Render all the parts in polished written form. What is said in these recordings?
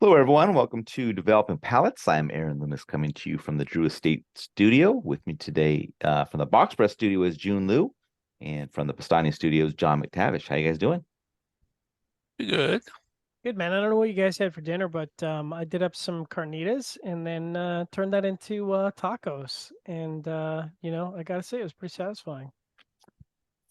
Hello, everyone. Welcome to Developing Palates. I'm Aaron Loomis coming to you from the Drew Estate Studio. With me today from the Box Press Studio is Jiunn Liu, and from the Pastani Studios, John McTavish. How you guys doing? Good. Good man. I don't know what you guys had for dinner, but I did up some carnitas and then turned that into tacos. And I gotta say it was pretty satisfying.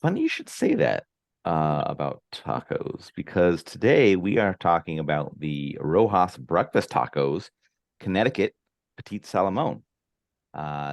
Funny you should say that about tacos, because today we are talking about the Rojas breakfast tacos, Connecticut Petit Salomon.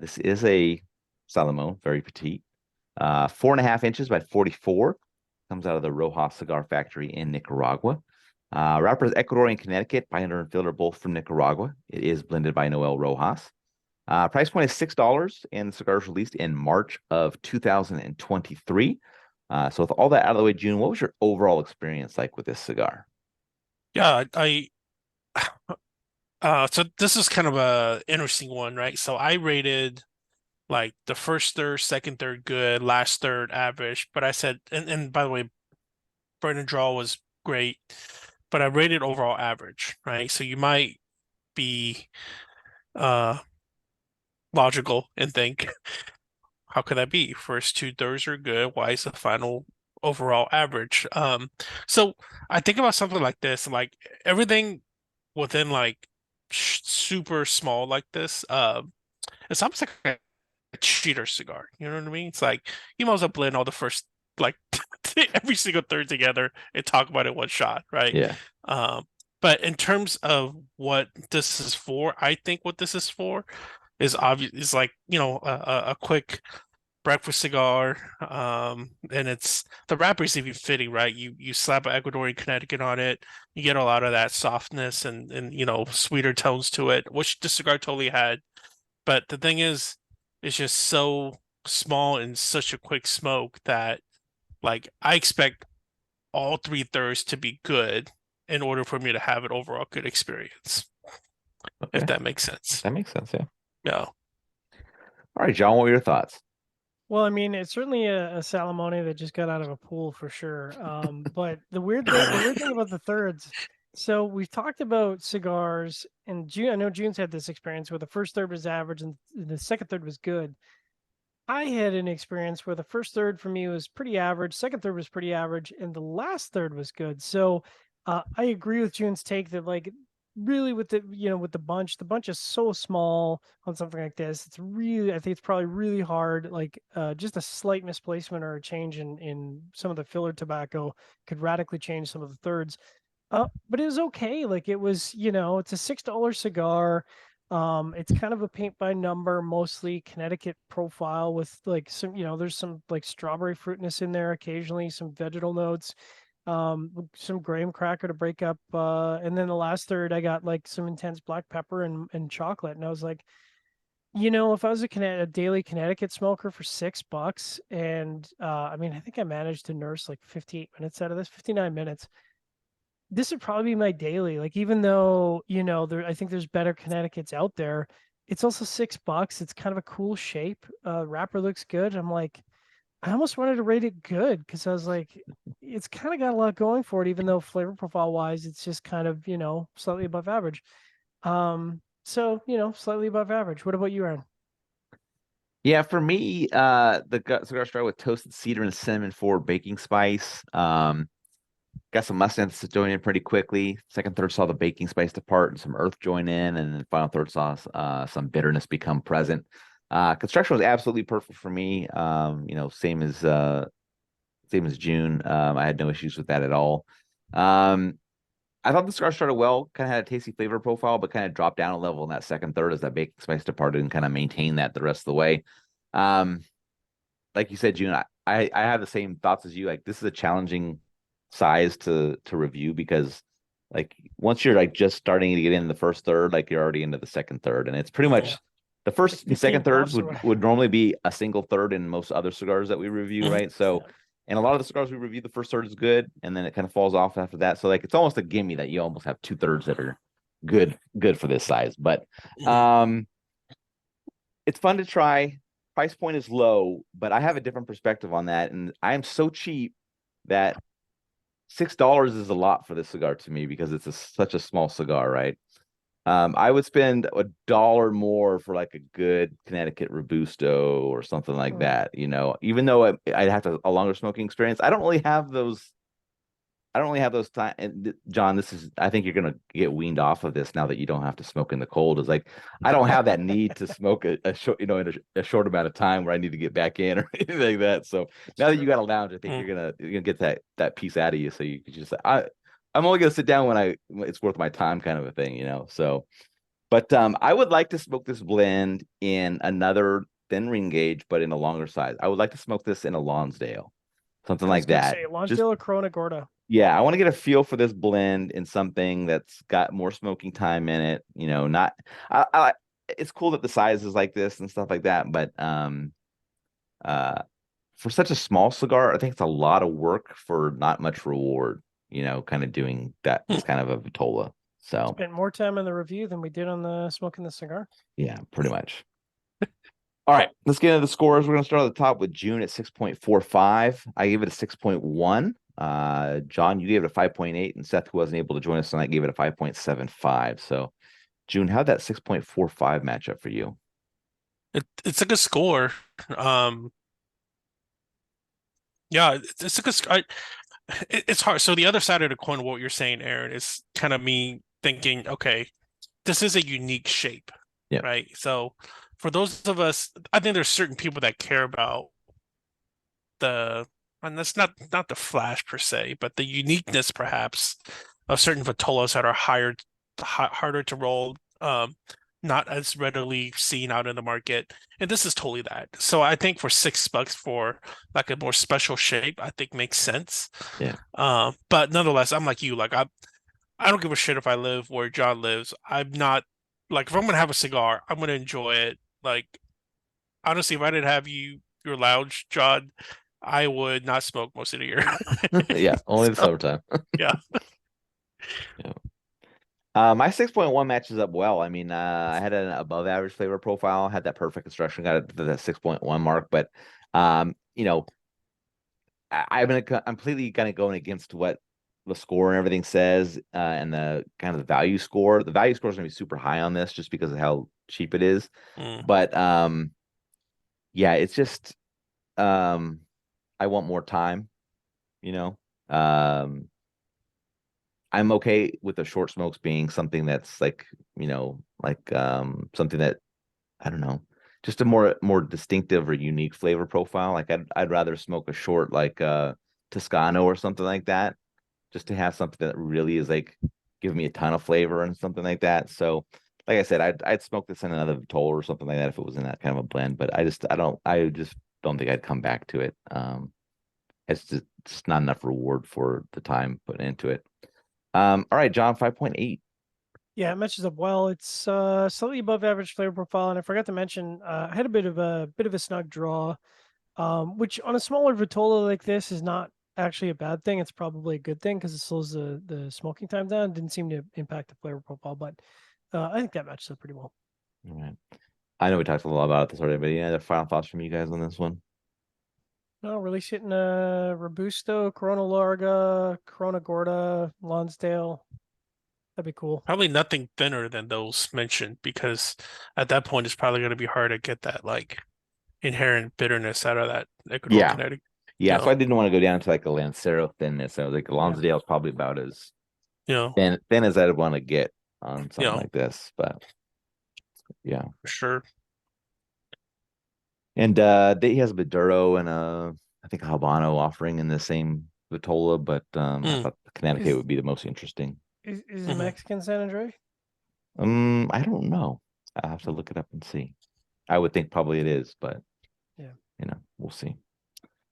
This is a Salomon, very petite, 4.5 inches by 44. Comes out of the Rojas Cigar Factory in Nicaragua. Wrapper is Ecuadorian Connecticut. Binder and filler both from Nicaragua. It is blended by Noel Rojas. Price point is $6, and the cigar was released in March of 2023. So with all that out of the way, June, what was your overall experience like with this cigar? Yeah, I so this is kind of a interesting one, right? So I rated like the first third, second third good, last third average, but I said and by the way, Burn and Draw was great, but I rated overall average, right? So you might be uh logical and think, how could that be? First two thirds are good, why is the final overall average? So I think about something like this, like everything within like super small like this, it's almost like a cheater cigar. You know what I mean? It's like you might as well blend all the first like every single third together and talk about it one shot, right? Yeah. Um, but in terms of what this is for, I think what this is for is obvious. Is like a quick breakfast cigar. And it's the wrapper is even fitting, right? You slap an Ecuadorian Connecticut on it, you get a lot of that softness and sweeter tones to it, which the cigar totally had. But the thing is, it's just so small and such a quick smoke that like I expect all three thirds to be good in order for me to have an overall good experience, if Okay. that makes sense. That makes sense. Yeah. Yeah. All right, John, what were your thoughts? Well, I mean, it's certainly a Salamone that just got out of a pool for sure. But the weird thing about the thirds. So we've talked about cigars, and June. I know June's had this experience where the first third was average and the second third was good. I had an experience where the first third for me was pretty average, second third was pretty average, and the last third was good. So I agree with June's take that like really with the bunch is so small on something like this. It's really I think it's probably really hard. Like just a slight misplacement or a change in some of the filler tobacco could radically change some of the thirds. But it was okay. Like it was, it's a $6 cigar. It's kind of a paint by number, mostly Connecticut profile with like some, there's some like strawberry fruitness in there occasionally, some vegetal notes, some graham cracker to break up. And then the last third, I got like some intense black pepper and chocolate. And I was like, if I was a daily Connecticut smoker for $6, and I mean, I think I managed to nurse like 58 minutes out of this, 59 minutes. This would probably be my daily. Like, even though, I think there's better Connecticut's out there, it's also $6. It's kind of a cool shape. Wrapper looks good. I'm like, I almost wanted to rate it good because I was like, it's kind of got a lot going for it, even though flavor profile wise, it's just kind of, slightly above average. So, slightly above average. What about you, Aaron? Yeah, for me, cigar started with toasted cedar and cinnamon forward baking spice. Got some mustangs to join in pretty quickly. Second, third saw the baking spice depart and some earth join in, and then final third saw some bitterness become present. Construction was absolutely perfect for me. Same as June. I had no issues with that at all. Um, I thought the cigar started well, kind of had a tasty flavor profile, but kind of dropped down a level in that second third as that baking spice departed and kind of maintained that the rest of the way. Um, like you said, June, I have the same thoughts as you. Like this is a challenging size to review because like once you're like just starting to get into the first third, like you're already into the second third, and it's pretty Yeah. much the Like first and 15 second thirds puffs or would whatever. normally be a single third in most other cigars that we review, Mhm. right? So, and a lot of the cigars we review, the first third is good, and then it kind of falls off after that. So like it's almost a gimme that you almost have two thirds that are good for this size. But Mhm. um it's fun to try. Price point is low, but I have a different perspective on that. And I am so cheap that $6 is a lot for this cigar to me because it's such a small cigar, right? I would spend $1 more for like a good Connecticut Robusto or something like that, even though I'd have a longer smoking experience. I don't really have those. I don't really have those time. And John, I think you're gonna get weaned off of this now that you don't have to smoke in the cold. It's like I don't have that need to smoke a short, in a short amount of time where I need to get back in or anything like that. So now that you got a lounge, I think you're gonna get that piece out of you. So you can just I'm only gonna sit down when it's worth my time, kind of a thing, So, but I would like to smoke this blend in another thin ring gauge, but in a longer size. I would like to smoke this in a Lonsdale, something I was like gonna that. say Just Lonsdale or Corona Gorda. yeah, I want to get a feel for this blend in something that's got more smoking time in it. Not it's cool that the size is like this and stuff like that, but uh, for such a small cigar, I think it's a lot of work for not much reward. Kind of doing this kind of a vitola. So Spent more time on the review than we did on the smoking the cigar. yeah, pretty much. All right, let's get into the scores. We're going to start at the top with Jiunn at 6.45. I gave it a 6.1. John, you gave it a 5.8, and Seth, who wasn't able to join us tonight, gave it a 5.75. So, Jiunn, how'd that 6.45 match up for you? It's a good score. Yeah, it's a good. It's hard. So the other side of the coin, what you're saying, Aaron, is kind of me thinking, okay, this is a unique shape, Yeah. right? So for those of us, I think there's certain people that care about and that's not the flash per se, but the uniqueness perhaps of certain vitolas that are harder to roll, not as readily seen out in the market. And this is totally that. So I think for $6 for like a more special shape, I think makes sense. Yeah. But nonetheless, I'm like you, like I don't give a shit if I live where John lives. I'm not like if I'm gonna have a cigar, I'm gonna enjoy it. Like honestly, if I didn't have your lounge, John, I would not smoke most of the year. Yeah, only the summertime. Yeah. Yeah. My 6.1 matches up well. I mean, I had an above average flavor profile, had that perfect construction, got it to the 6.1 mark, but I've been completely kind of going against what the score and everything says, and the kind of the value score. The value score is gonna be super high on this just because of how cheap it is. But yeah, it's just I want more time, you know. I'm okay with the short smokes being something that's like, something that I don't know, just a more distinctive or unique flavor profile. Like I'd rather smoke a short like Toscano or something like that, just to have something that really is like give me a ton of flavor and something like that. So like I said, I'd smoke this in another Vitola or something like that if it was in that kind of a blend, but I just don't think I'd come back to it. It's just not enough reward for the time put into it. All right, John, 5.8. Yeah, it matches up well. It's slightly above average flavor profile, and I forgot to mention I had a bit of a snug draw, which on a smaller vitola like this is not actually a bad thing. It's probably a good thing because it slows the smoking time down. Didn't seem to impact the flavor profile, but I think that matches up pretty well. All right. I know we talked a lot about this already, but yeah, the final thoughts from you guys on this one. No, really sitting Robusto, Corona Larga, Corona Gorda, Lonsdale. That'd be cool. Probably nothing thinner than those mentioned because at that point it's probably going to be hard to get that like inherent bitterness out of that Ecuador Yeah. Connecticut. Yeah, so I didn't want to go down to like a Lancero thinness. I was like, Lonsdale's probably about as thin as I'd want to get on something like this. But yeah, for sure. And he has a Maduro and I think a Habano offering in the same Vitola, but I thought Connecticut would be the most interesting. Is it Mexican San Andre? I don't know. I'll have to look it up and see. I would think probably it is, but yeah, we'll see.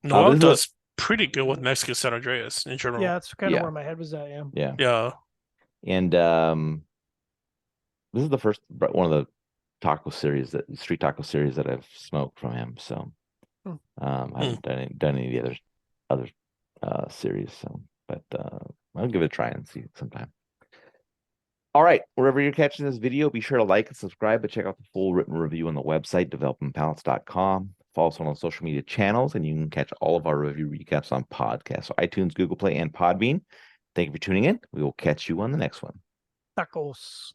Noel does pretty good with Mexican San Andreas in general. Yeah, that's kind of where my head was at. Yeah. And this is the first one of the street taco series that I've smoked from him. So I haven't done any of the other series. So, but I'll give it a try and see sometime. All right, wherever you're catching this video, be sure to like and subscribe, but check out the full written review on the website, developingpalates.com. Follow us on social media channels, and you can catch all of our review recaps on podcasts. So iTunes, Google Play, and Podbean. Thank you for tuning in. We will catch you on the next one. Tacos.